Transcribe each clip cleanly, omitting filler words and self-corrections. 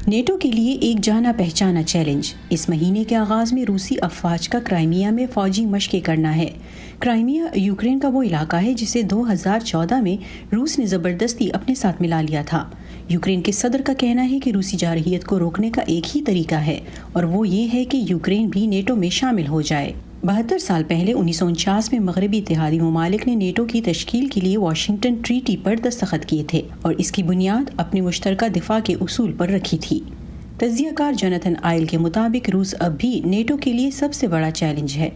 NATO کے لیے ایک جانا پہچانا چیلنج۔ اس مہینے کے آغاز میں روسی افواج کا کرائمیا میں فوجی مشقیں کرنا ہے۔ کرائمیا یوکرین کا وہ علاقہ ہے جسے 2014 میں روس نے زبردستی اپنے ساتھ ملا لیا تھا۔ یوکرین کے صدر کا کہنا ہے کہ روسی جارحیت کو روکنے کا ایک ہی طریقہ ہے اور وہ یہ ہے کہ یوکرین بھی نیٹو میں شامل ہو جائے۔ 72 سال پہلے 1949 میں مغربی اتحادی ممالک نے نیٹو کی تشکیل کے لیے واشنگٹن ٹریٹی پر دستخط کیے تھے اور اس کی بنیاد اپنے مشترکہ دفاع کے اصول پر رکھی تھی۔ تجزیہ کار جوناتھن آئل کے مطابق روس اب بھی نیٹو کے لیے سب سے بڑا چیلنج ہے۔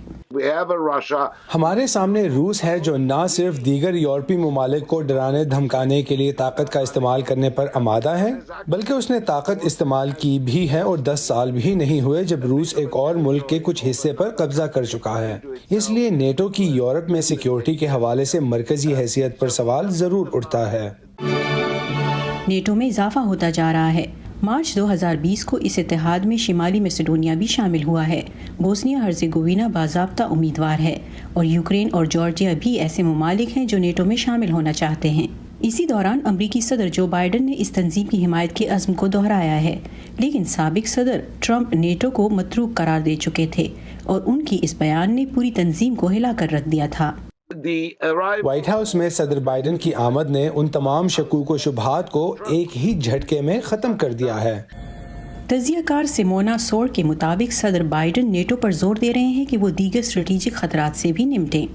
ہمارے سامنے روس ہے جو نہ صرف دیگر یورپی ممالک کو ڈرانے دھمکانے کے لیے طاقت کا استعمال کرنے پر آمادہ ہے، بلکہ اس نے طاقت استعمال کی بھی ہے اور 10 سال بھی نہیں ہوئے جب روس ایک اور ملک کے کچھ حصے پر قبضہ کر چکا ہے۔ اس لیے نیٹو کی یورپ میں سیکیورٹی کے حوالے سے مرکزی حیثیت پر سوال ضرور اٹھتا ہے۔ نیٹو میں اضافہ ہوتا جا رہا ہے۔ مارچ 2020 کو اس اتحاد میں شمالی میسیڈونیا بھی شامل ہوا ہے۔ بوسنیا ہرزیگووینا باضابطہ امیدوار ہے اور یوکرین اور جارجیا بھی ایسے ممالک ہیں جو نیٹو میں شامل ہونا چاہتے ہیں۔ اسی دوران امریکی صدر جو بائیڈن نے اس تنظیم کی حمایت کے عزم کو دہرایا ہے، لیکن سابق صدر ٹرمپ نیٹو کو متروک قرار دے چکے تھے اور ان کی اس بیان نے پوری تنظیم کو ہلا کر رکھ دیا تھا۔ وائٹ ہاؤس میں صدر بائیڈن کی آمد نے ان تمام شکوک و شبہات کو ایک ہی جھٹکے میں ختم کر دیا ہے۔ تجزیہ کار سیمونا سور کے مطابق صدر بائیڈن نیٹو پر زور دے رہے ہیں کہ وہ دیگر اسٹریٹجک خطرات سے بھی نمٹیں۔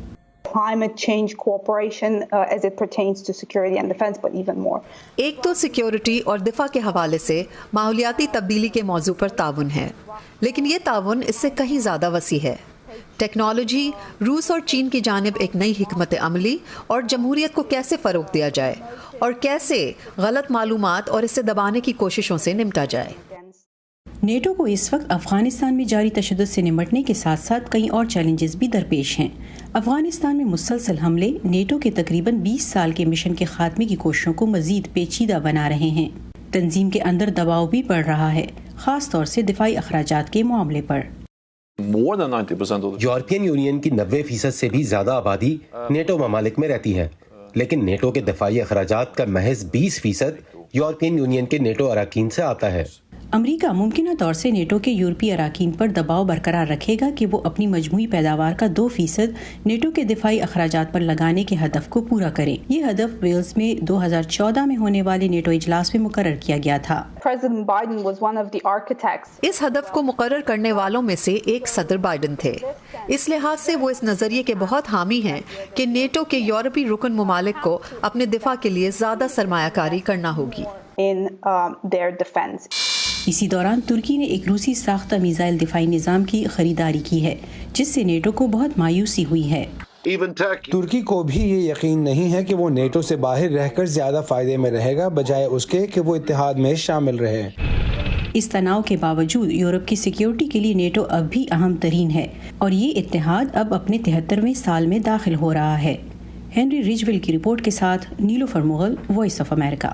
ایک تو سیکیورٹی اور دفاع کے حوالے سے ماحولیاتی تبدیلی کے موضوع پر تعاون ہے، لیکن یہ تعاون اس سے کہیں زیادہ وسیع ہے۔ ٹیکنالوجی، روس اور چین کی جانب ایک نئی حکمت عملی اور جمہوریت کو کیسے فروغ دیا جائے اور کیسے غلط معلومات اور اسے دبانے کی کوششوں سے نمٹا جائے۔ نیٹو کو اس وقت افغانستان میں جاری تشدد سے نمٹنے کے ساتھ ساتھ کئی اور چیلنجز بھی درپیش ہیں۔ افغانستان میں مسلسل حملے نیٹو کے تقریباً 20 سال کے مشن کے خاتمے کی کوششوں کو مزید پیچیدہ بنا رہے ہیں۔ تنظیم کے اندر دباؤ بھی بڑھ رہا ہے، خاص طور سے دفاعی اخراجات کے معاملے پر۔ یورپین یونین کی 90% سے بھی زیادہ آبادی نیٹو ممالک میں رہتی ہے، لیکن نیٹو کے دفاعی اخراجات کا محض 20% یورپین یونین کے نیٹو اراکین سے آتا ہے۔ امریکہ ممکنہ طور سے نیٹو کے یورپی اراکین پر دباؤ برقرار رکھے گا کہ وہ اپنی مجموعی پیداوار کا 2% نیٹو کے دفاعی اخراجات پر لگانے کے ہدف کو پورا کریں۔ یہ ہدف ویلز میں 2014 میں ہونے والے نیٹو اجلاس میں مقرر کیا گیا تھا۔ اس ہدف کو مقرر کرنے والوں میں سے ایک صدر بائیڈن تھے۔ اس لحاظ سے وہ اس نظریے کے بہت حامی ہیں کہ نیٹو کے یورپی رکن ممالک کو اپنے دفاع کے لیے زیادہ سرمایہ کاری کرنا ہوگی۔ اسی دوران ترکی نے ایک روسی ساختہ میزائل دفاعی نظام کی خریداری کی ہے، جس سے نیٹو کو بہت مایوسی ہوئی ہے۔ ترکی کو بھی یہ یقین نہیں ہے کہ وہ نیٹو سے باہر رہ کر زیادہ فائدے میں رہے گا بجائے اس کے کہ وہ اتحاد میں شامل رہے۔ اس تناؤ کے باوجود یورپ کی سیکیورٹی کے لیے نیٹو اب بھی اہم ترین ہے اور یہ اتحاد اب اپنے 73ویں سال میں داخل ہو رہا ہے۔ ہنری ریجویل کی رپورٹ کے ساتھ نیلوفر مغل، وائس آف امریکہ۔